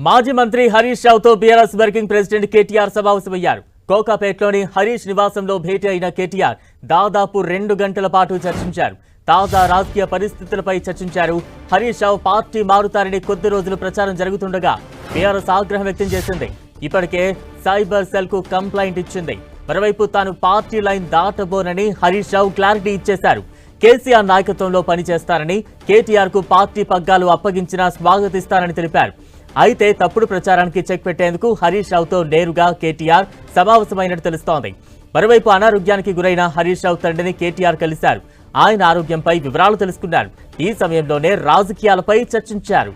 మాజీ మంత్రి హరీష్ రావుతో బీఆర్ఎస్ వర్కింగ్ ప్రెసిడెంట్ కేటీఆర్ సమావేశమయ్యారు. కోకాపేటలోని హరీష్ నివాసంలో భేటీ అయిన కేటీఆర్ దాదాపు 2 గంటల పాటు చర్చించారు. తాజా రాజకీయ పరిస్థితులపై చర్చించారు. హరీష్ రావు పార్టీ మారుతారని కొద్ది రోజులు ప్రచారం జరుగుతుండగా బీఆర్ఎస్ ఆగ్రహం వ్యక్తం చేసింది. ఇప్పటికే సైబర్ సెల్ కు కంప్లైంట్ ఇచ్చింది. మరోవైపు తాను party line దాటబోనని Harish Rao clarity ఇచ్చేశారు. కేసీఆర్ నాయకత్వంలో పనిచేస్తారని, కేటీఆర్ కు పార్టీ పగ్గాలు అప్పగించినా స్వాగతిస్తారని తెలిపారు. అయితే తప్పుడు ప్రచారానికి చెక్ పెట్టేందుకు హరీష్ రావుతో నేరుగా కేటీఆర్ సమావేశమైనట్టు తెలుస్తోంది. మరోవైపు అనారోగ్యానికి గురైన హరీష్ రావు తండ్రిని కేటీఆర్ కలిశారు. ఆయన ఆరోగ్యంపై వివరాలు తెలుసుకున్నారు. ఈ సమయంలోనే రాజకీయాలపై చర్చించారు.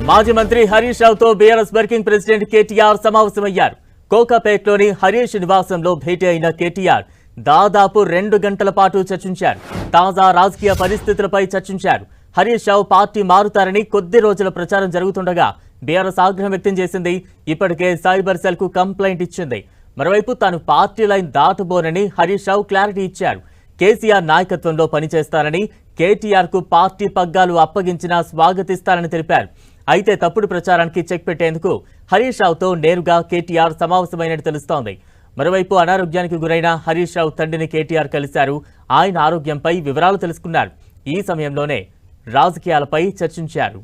మాజీ మంత్రి హరీష్ రావుతో బీఆర్ఎస్ వర్కింగ్ ప్రెసిడెంట్ కేటీఆర్ సమావేశమయ్యారు. కోకాపేటలోని హరీష్ నివాసంలో భేటీ అయిన కేటీఆర్ దాదాపు 2 గంటల పాటు చర్చించారు. తాజా రాజకీయ పరిస్థితులపై చర్చించారు. హరీష్ రావు పార్టీ మారుతారని కొద్ది రోజుల ప్రచారం జరుగుతుండగా బీఆర్ఎస్ ఆగ్రహం వ్యక్తం చేసింది. ఇప్పటికే సైబర్ సెల్ కు కంప్లైంట్ ఇచ్చింది. మరోవైపు తాను party line దాటబోనని Harish Rao clarity ఇచ్చారు. కేసీఆర్ నాయకత్వంలో పనిచేస్తారని, కేటీఆర్ కు పార్టీ పగ్గాలు అప్పగించినా స్వాగతిస్తారని తెలిపారు. అయితే తప్పుడు ప్రచారానికి చెక్ పెట్టేందుకు హరీష్ రావుతో నేరుగా కేటీఆర్ సమావేశమైనట్టు తెలుస్తోంది. మరోవైపు అనారోగ్యానికి గురైన హరీష్ రావు తండ్రిని కేటీఆర్ కలిశారు. ఆయన ఆరోగ్యంపై వివరాలు తెలుసుకున్నారు. ఈ సమయంలోనే రాజకీయాలపై చర్చించారు.